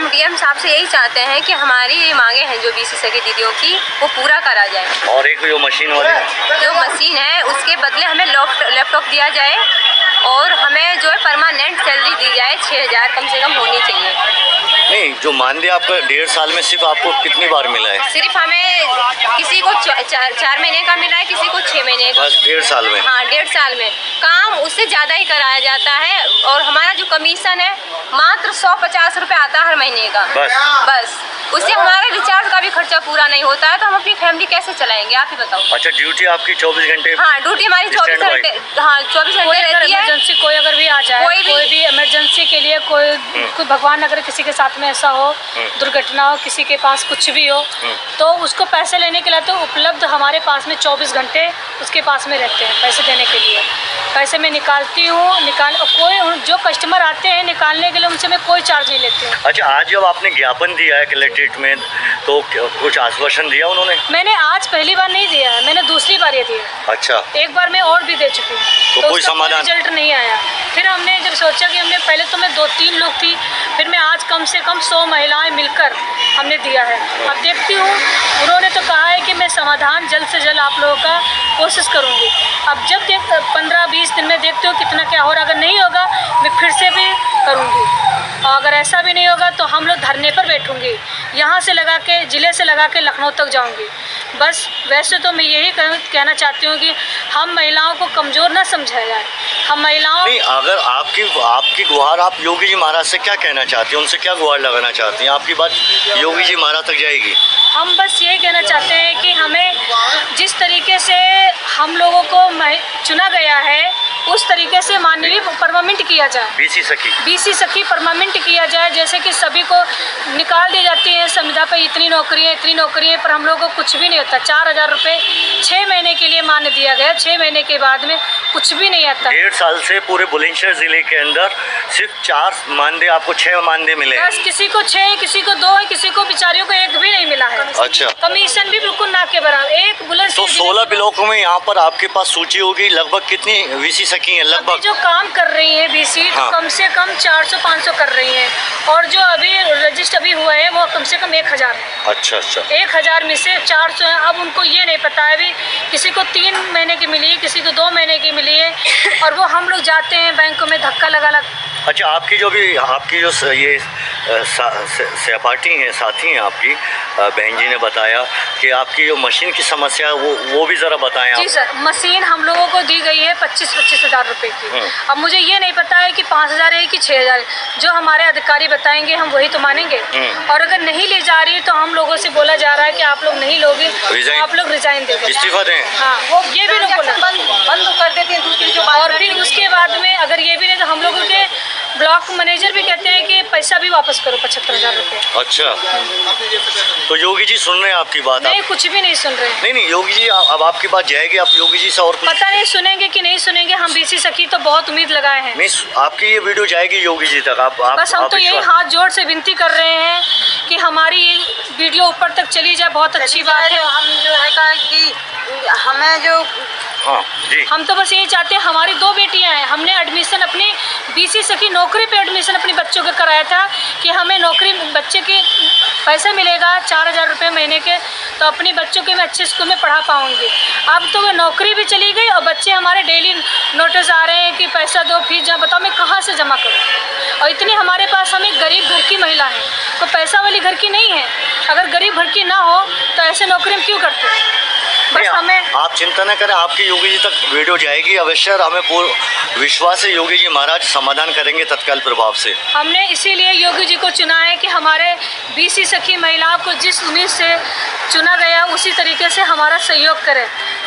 हम डीएम साहब से यही चाहते हैं कि हमारी मांगे हैं जो बीसी सखी दीदियों की वो पूरा करा जाए। और एक जो मशीन वाले जो मशीन है उसके बदले हमें लैपटॉप दिया जाए और हमें जो है परमानेंट सैलरी दी जाए, 6,000 कम से कम होनी चाहिए। नहीं, जो मानदेय आपका 1.5 साल में सिर्फ आपको कितनी बार मिला है? सिर्फ हमें किसी को 4 महीने का मिला है, किसी को 6 महीने का। बस 1.5 साल में? हाँ, 1.5 साल में काम उससे ज़्यादा ही कराया जाता है और हमारा जो कमीशन है मात्र 150 रुपये आता है हर महीने का। बस उससे हमारा रिचार्ज का भी खर्चा पूरा नहीं होता है, तो हम अपनी फैमिली कैसे चलाएंगे आप ही बताओ। अच्छा, ड्यूटी आपकी 24 घंटे? हाँ, ड्यूटी हमारी 24 घंटे, हाँ 24 घंटे रहती है। इमरजेंसी कोई अगर भी आ जाए, कोई भी इमरजेंसी के लिए कोई भगवान अगर किसी के साथ में ऐसा हो, दुर्घटना हो, किसी के पास कुछ भी हो, तो उसको पैसे लेने के लिए तो उपलब्ध हमारे पास में 24 घंटे उसके पास में रहते हैं पैसे देने के लिए। पैसे मैं निकालती हूँ, कोई जो कस्टमर आते हैं निकालने के लिए उनसे मैं कोई चार्ज नहीं लेती हूँ। अच्छा, आज जब आपने ज्ञापन दिया है कलेक्ट्रेट में तो कुछ आश्वासन दिया उन्होंने? मैंने आज पहली बार नहीं दिया है, मैंने दूसरी बार ये दिया। अच्छा, एक बार मैं और भी दे चुकी हूँ, तो कोई समाधान रिजल्ट नहीं आया। फिर हमने जब सोचा कि हमने पहले तो मैं 2-3 लोग थी, फिर मैं आज कम से कम 100 महिलाएं मिलकर हमने दिया है। अब देखती हूँ, उन्होंने तो कहा है कि मैं समाधान जल्द से जल्द आप लोगों का कोशिश करूँगी। अब जब 15-20 दिन में देखती हूँ कितना क्या हो रहा, अगर नहीं होगा मैं फिर से भी करूँगी, और अगर ऐसा भी नहीं होगा तो हम लोग धरने पर बैठूँगी, यहाँ से लगा के ज़िले से लगा के लखनऊ तक जाऊँगी। बस वैसे तो मैं यही कहना चाहती हूँ कि हम महिलाओं को कमज़ोर ना समझा जाए। हम महिलाओं नहीं, अगर आपकी गुहार आप योगी जी महाराज से क्या कहना चाहती हैं, उनसे क्या गुहार लगाना चाहती हैं? आपकी बात योगी जी महाराज तक जाएगी? हम बस यही कहना चाहते हैं कि हमें जिस तरीके से हम लोगों को चुना गया है उस तरीके से माननीय परमानेंट किया जाए। बीसी सखी परमानेंट किया जाए, जैसे कि सभी को निकाल दी जाती है संविदा पे इतनी नौकरियाँ पर हम लोगों को कुछ भी नहीं होता। 4,000 रुपये 6 महीने के लिए मान्य दिया गया, 6 महीने के बाद में कुछ भी नहीं आता। 1.5 साल से पूरे बुलंदशहर जिले के अंदर सिर्फ 4 मानदेय, आपको 6 मानदेय मिले? बस किसी को 6 है, किसी को 2 है, किसी को बेचारियों को 1 भी नहीं मिला है। अच्छा, कमीशन भी बिल्कुल ना के बराबर। एक बुलंदशहर तो 16 ब्लॉकों में यहाँ पर आपके पास सूची होगी, लगभग कितनी बीसी सखी हैं? लगभग जो काम कर रही है बीसी, हाँ। कम से कम 400-500 कर रही हैं, और जो अभी रजिस्टर अभी हुआ है वो कम से कम 1,000 है। अच्छा, 1,000 में से 400 है। अब उनको ये नहीं पता है, अभी किसी को 3 महीने की मिली, किसी को 2 महीने की मिली है, और वो हम लोग जाते हैं बैंकों में धक्का लगा। अच्छा, आपकी जो ये सहपाठी हैं, साथी हैं आपकी, बहन जी ने बताया कि आपकी जो मशीन की समस्या वो भी ज़रा बताएं आप। जी सर, मशीन हम लोगों को दी गई है 25-25 हज़ार रुपये की। अब मुझे ये नहीं पता है कि 5,000 है कि 6,000 है। जो हमारे अधिकारी बताएंगे हम वही तो मानेंगे, और अगर नहीं ले जा रही तो हम लोगों से बोला जा रहा है कि आप लोग नहीं लोगे, आप लोग रिजाइन दे दो, इस्तीफा दें। हाँ, वो ये भी बंद कर देते हैं दूसरी जो। और फिर उसके बाद में अगर ये भी नहीं तो हम लोगों के ब्लॉक मैनेजर भी कहते हैं कि पैसा भी वापस करो 75,000 रुपये। अच्छा, तो योगी जी सुन रहे हैं आपकी बात? नहीं, कुछ भी नहीं सुन रहे। नहीं, योगी जी अब आपकी बात जाएगी, आप योगी जी से और कुछ पता नहीं सुनेंगे कि नहीं सुनेंगे। हम बीसी सखी तो बहुत उम्मीद लगाए हैं। नहीं, आपकी ये वीडियो जाएगी योगी जी तक। आप बस हम तो यही हाथ जोड़ से विनती कर रहे हैं कि हमारी ये वीडियो ऊपर तक चली जाए, बहुत अच्छी बात है। हम जो है कहा कि हमें जो हाँ जी, हम तो बस यही चाहते हैं, हमारी 2 बेटियां हैं, हमने एडमिशन अपनी बीसी सखी नौकरी पे एडमिशन अपने बच्चों का कराया था कि हमें नौकरी बच्चे की पैसा मिलेगा 4,000 रुपये महीने के, तो अपनी बच्चों के मैं अच्छे स्कूल में पढ़ा पाऊंगी। अब तो वो नौकरी भी चली गई और बच्चे हमारे डेली नोटिस आ रहे हैं कि पैसा दो फीस जमा। बताओ मैं कहाँ से जमा करूँ? और इतनी हमारे पास, हम एक गरीब घर की महिला है, तो पैसा वाली घर की नहीं है। अगर गरीब घर की ना हो तो ऐसे नौकरी हम क्यों करते हैं? बस हमें, आप चिंता न करें, आपकी योगी जी तक वीडियो जाएगी अवश्य। हमें पूर्ण विश्वास है योगी जी महाराज समाधान करेंगे तत्काल प्रभाव से। हमने इसीलिए योगी जी को चुना है कि हमारे बीसी सखी महिलाओं को जिस उम्मीद से चुना गया उसी तरीके से हमारा सहयोग करें।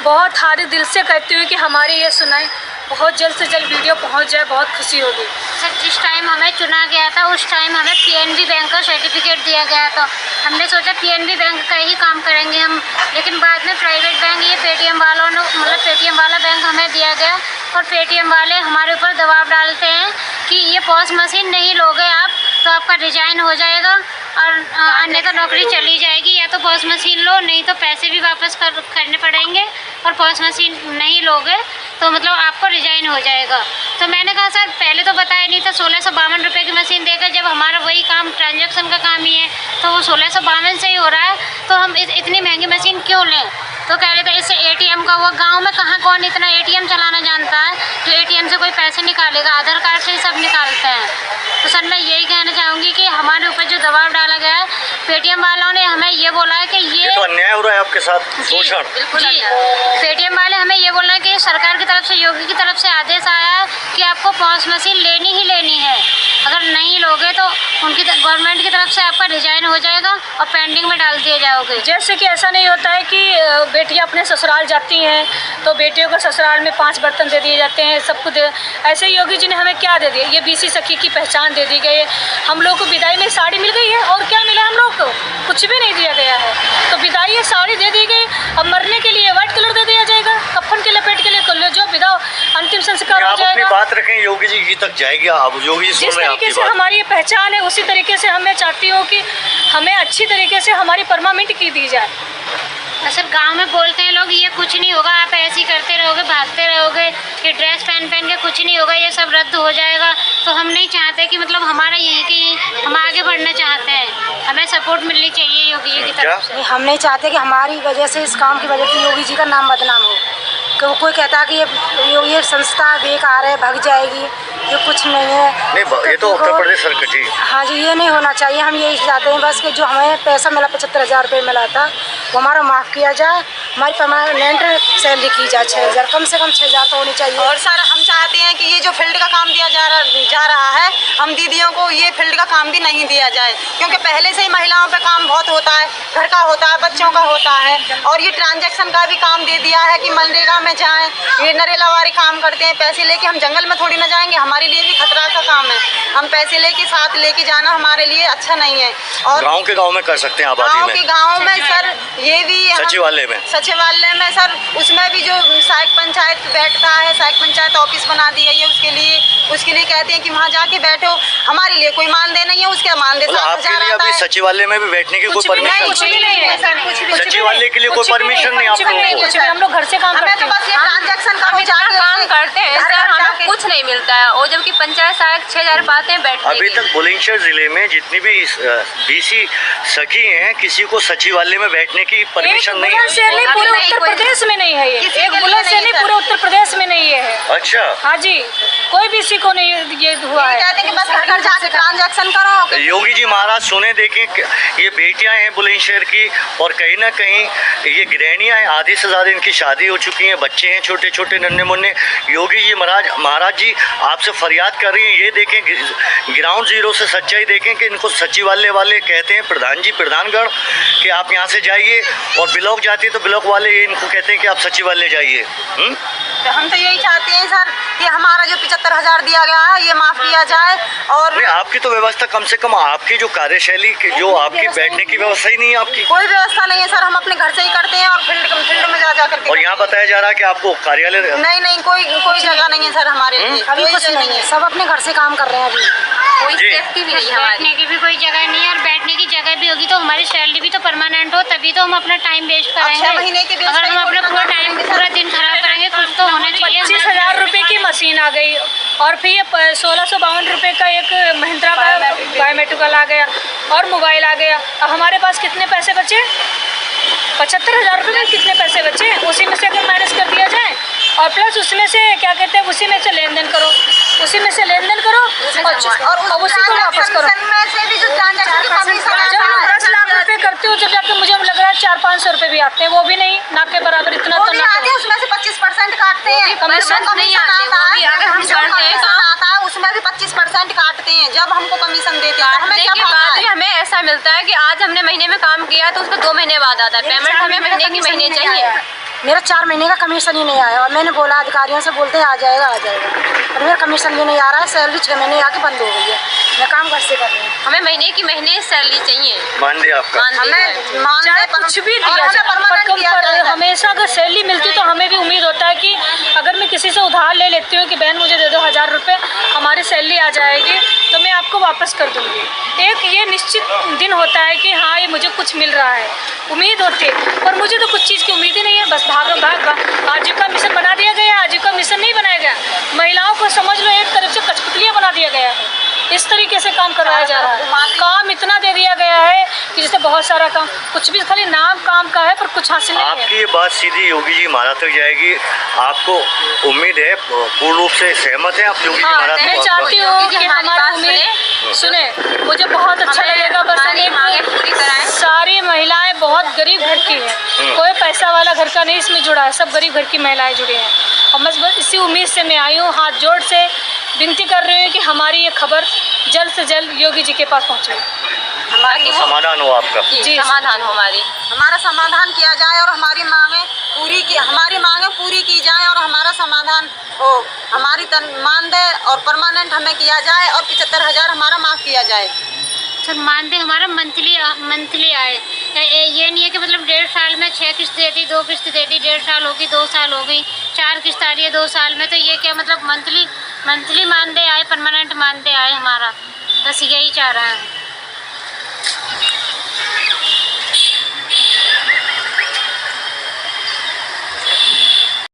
बहुत हार्दिक दिल से कहती हूँ कि हमारी ये सुनाई बहुत जल्द से जल्द वीडियो पहुँच जाए, बहुत खुशी होगी। सर, जिस टाइम हमें चुना गया था उस टाइम हमें पीएनबी बैंक का सर्टिफिकेट दिया गया था। हमने सोचा पीएनबी बैंक का ही काम करेंगे हम, लेकिन बाद में प्राइवेट बैंक ये पेटीएम वालों ने, मतलब पेटीएम वाला बैंक हमें दिया गया, और पेटीएम वाले हमारे ऊपर दबाव डालते हैं कि ये पॉस मशीन नहीं लोगे आप तो आपका रिजाइन हो जाएगा और अन्यथा नौकरी चली जाएगी। या तो पॉस मशीन लो, नहीं तो पैसे भी वापस करने पड़ेंगे, और पॉस मशीन नहीं लोगे तो मतलब आपको रिजाइन हो जाएगा। तो मैंने कहा सर पहले तो बताया नहीं था, 1652 रुपये की मशीन देकर जब हमारा वही काम ट्रांजैक्शन का काम ही है तो वो 1652 से ही हो रहा है, तो हम इतनी महंगी मशीन क्यों लें। तो कह रहे थे इससे एटीएम का हुआ, गांव में कहाँ कौन इतना एटीएम चलाना जानता है जो एटीएम से कोई पैसे निकालेगा, आधार कार्ड से ही सब निकालते हैं। तो सर मैं यही कहना चाहूँगी कि हमारे ऊपर जो दबाव डाला गया है, पेटीएम वालों ने हमें ये बोला है कि ये तो अन्याय हो रहा है आपके साथ, शोषण। जी, पेटीएम वाले हमें ये बोल रहे हैं कि सरकार की तरफ से, योगी की तरफ से आदेश आया है कि आपको पॉस मशीन लेनी ही लेनी है, अगर नहीं लोगे तो उनकी गवर्नमेंट की तरफ से आपका रिजाइन हो जाएगा और पेंडिंग में डाल दिए जाओगे। जैसे कि ऐसा नहीं होता है कि बेटियां अपने ससुराल जाती हैं तो बेटियों को ससुराल में 5 बर्तन दे दिए जाते हैं, सब कुछ ऐसे ही योगी जी ने हमें क्या दे दिया, ये बीसी सखी की पहचान दे दी गई है, हम लोग को विदाई में साड़ी मिल गई है, और क्या मिला हम लोग को, कुछ भी नहीं दिया गया है। तो विदाई साड़ी दे दी गई, अब मरने के लिए व्हाइट कलर दे दिया जाएगा, कफन के लपेट के लिए जो विदा अंतिम संस्कार हो जाएगा। अपनी बात रखें, योगी जी की तक जाएगी, अब योगी जी सुन जिस रहे हैं तरीके आपकी से बात। हमारी पहचान है उसी तरीके से मैं चाहती हूँ कि हमें अच्छी तरीके से हमारी परमानेंट की दी जाए। सर गांव में बोलते हैं लोग ये कुछ नहीं होगा, आप ऐसे ही करते रहोगे, भागते रहोगे, ये ड्रेस पहन के कुछ नहीं होगा, ये सब रद्द हो जाएगा। तो हम नहीं चाहते कि मतलब हमारा यही कि हम आगे बढ़ना चाहते हैं, हमें सपोर्ट मिलनी चाहिए योगी जी की तरफ से। हम नहीं चाहते कि हमारी वजह से, इस काम की वजह से योगी जी का नाम बदनाम हो, कि कोई कहता है कि ये संस्था बेकार है, भाग जाएगी, ये कुछ नहीं है। नहीं, ये तो उत्तर प्रदेश सरकार जी। हाँ जी, ये नहीं होना चाहिए। हम यही चाहते हैं बस कि जो हमें पैसा मिला 75,000 रुपये मिला था वो हमारा माफ़ किया जाए, हमारी परमानेंट सैलरी की जाए 6,000, कम से कम 6,000 तो होनी चाहिए। और सर हम चाहते हैं कि ये जो फील्ड का काम दिया जा रहा है, हम दीदियों को ये फील्ड का काम भी नहीं दिया जाए, क्योंकि पहले से ही महिलाओं पे काम बहुत होता है, घर का होता है, बच्चों का होता है, और ये ट्रांजैक्शन का भी काम दे दिया है कि मनरेगा में जाएं, ये नरेलावारी काम करते हैं, पैसे लेके हम जंगल में थोड़ी ना जाएंगे, हमारे लिए भी खतरा का काम है, हम पैसे लेके साथ लेके जाना हमारे लिए अच्छा नहीं है। और गाँव के गाँव में कर सकते हैं आबादी में, गाँव में सर ये भी सचिवालय में सर उसमें भी जो सहायक पंचायत बैठता है, सहायक पंचायत ऑफिस बना दी गई है, उसके लिए कहते हैं कि वहाँ जाके बैठो, हमारे लिए कोई मानदेय नहीं है, उसके मानदेय आपके लिए अभी सचिवालय में भी बैठने की कोई परमिशन नहीं है सर, सचिवालय के लिए कोई परमिशन नहीं आप लोगों को। हम लोग घर से काम करते हैं, बस ये ट्रांजैक्शन का काम करते हैं सर, हमें कुछ नहीं मिलता है, और जबकि पंचायत सहायक 6,000 पाते हैं बैठने अभी तक बुलंदशहर जिले में जितनी भी बीसी सखी हैं, किसी को सचिवालय में बैठने की परमिशन नहीं है। पूरे उत्तर प्रदेश में नहीं है, ये एक बुलंदशहर पूरे उत्तर प्रदेश में नहीं है। अच्छा, हाँ जी, कोई भी किसी को नहीं ये हुआ है। कहते हैं कि बस घर जाके ट्रांजैक्शन करो। योगी जी महाराज सुने, देखें ये बेटियां हैं बुलंदशहर की, और कहीं ना कहीं ये गृहणियां हैं, आधे से ज़्यादा इनकी शादी हो चुकी है, बच्चे हैं छोटे छोटे नन्हे मुन्ने। योगी जी महाराज जी आपसे फरियाद कर रही हैं, ये देखें ग्राउंड जीरो से सच्चाई देखें कि इनको सचिवालय वाले कहते हैं, प्रधानगण कि आप यहाँ से जाइए, और ब्लॉक जाती है तो ब्लॉक वाले इनको कहते हैं कि आप सचिवालय जाइए। तो हम तो यही चाहते हैं सर कि हमारा जो 75,000 दिया गया है ये माफ़ किया जाए। और नहीं, आपकी तो व्यवस्था कम से कम, आपकी जो कार्यशैली जो आपकी बैठने की व्यवस्था ही नहीं है आपकी। कोई व्यवस्था नहीं है सर, हम अपने घर से ही करते हैं और फील्ड में जा करके। और यहाँ बताया जा रहा है कि आपको कार्यालय नहीं कोई जगह नहीं है सर हमारे लिए, अभी कुछ नहीं है, सब अपने घर से काम कर रहे हैं अभी। कोई सेफ्टी भी नहीं है, बैठने की भी कोई जगह नहीं है, और बैठने की जगह भी होगी तो हमारी सैलरी भी तो परमानेंट हो, तभी तो हम अपना टाइम वेस्ट करेंगे। 6 महीने के बेस अगर हम अपना पूरा दिन खराब करेंगे कुछ तो होना चाहिए। 25,000 रुपये की मशीन आ गई, और फिर ये 1652 रुपये का एक महिंद्रा का बायोमेट्रिकल आ गया, और मोबाइल आ गया। अब हमारे पास कितने पैसे बचे? 75,000 रुपये में कितने पैसे बचे? उसी में से अगर माइनस कर दिया जाए, और प्लस उसमें से क्या कहते हैं, उसी में से लेन देन करो, उसी में से लेन देन करो, और उसी को वापस करो। जब हम 10 लाख रुपये करती हूँ, जब जाके मुझे लग रहा है 400-500 रुपये भी आते हैं, वो भी नहीं, ना के बराबर इतना तो ना करो। उसमें से 25% काटते हैं, कमीशन नहीं आते, वो भी अगर हम करते हैं काम उसमें भी 25% काटते हैं, जब हमको कमीशन देते हैं। काटने के बाद भी हमें ऐसा मिलता है कि आज हमने महीने में काम किया तो उसका 2 महीने बाद आता है पेमेंट, हमें महीने की महीने चाहिए। मेरा 4 महीने का कमीशन ही नहीं आया, और मैंने बोला अधिकारियों से, बोलते हैं आ जाएगा, और मेरा कमीशन भी नहीं आ रहा है, सैलरी 6 महीने आके बंद हो गई है, मैं काम घर से कर रही हूँ। हमें महीने की महीने सैलरी चाहिए, मानदेय आपका। चाहे कुछ भी दिया जाए, पर हमेशा अगर सैलरी मिलती तो हमें भी उम्मीद होता है कि अगर मैं किसी से उधार ले लेती हूँ कि बहन मुझे दे दो 1,000 रुपये, हमारी सैलरी आ जाएगी तो मैं आपको वापस कर दूँगी। एक ये निश्चित दिन होता है कि हाँ ये मुझे कुछ मिल रहा है, उम्मीद होती है, पर मुझे तो कुछ चीज़ की उम्मीद ही नहीं है। बस आजीविका मिशन बना दिया गया। आजीविका मिशन नहीं बनाया गया, महिलाओं को समझ लो एक तरफ से कठपुतलियाँ बना दिया गया है। इस तरीके से काम करवाया जा रहा है। काम इतना दे दिया गया है कि जैसे बहुत सारा काम, कुछ भी खाली नाम काम का है पर कुछ हासिल नहीं है। आपकी ये बात सीधी योगी जी महाराज तक जाएगी, आपको उम्मीद है, पूर्ण रूप से सहमत है आप योगी जी महाराज? मैं चाहती हूँ कि हमारी उम्मीद सुने, मुझे बहुत अच्छा लगेगा। बस मांगे पूरी कराएं। सारी महिलाएं बहुत गरीब घर की हैं, कोई पैसा वाला घर का नहीं इसमें जुड़ा है, सब गरीब घर की महिलाएं जुड़ी हैं। और बस इसी उम्मीद से मैं आई हूँ, हाथ जोड़ से विनती कर रही हूँ कि हमारी ये खबर जल्द से जल्द योगी जी के पास पहुँचे, हमारी समाधान हो आपका। जी समाधान हो हमारा समाधान किया जाए और हमारी मांगे पूरी की जाए और हमारा समाधान हो, हमारी मानदेय और परमानेंट हमें किया जाए और 75,000 हमारा माफ़ किया जाए। सर मानदेय हमारा मंथली आए, ये नहीं है कि मतलब 1.5 साल में 6 किस्त दे दी, 2 किस्त दे दी, 1.5 साल होगी, 2 साल हो गई, 4 किस्त आ रही है 2 साल में, तो ये क्या मतलब मंथली मानदेय आए, परमानेंट मानदेय आए हमारा, बस यही चाह रहे हैं।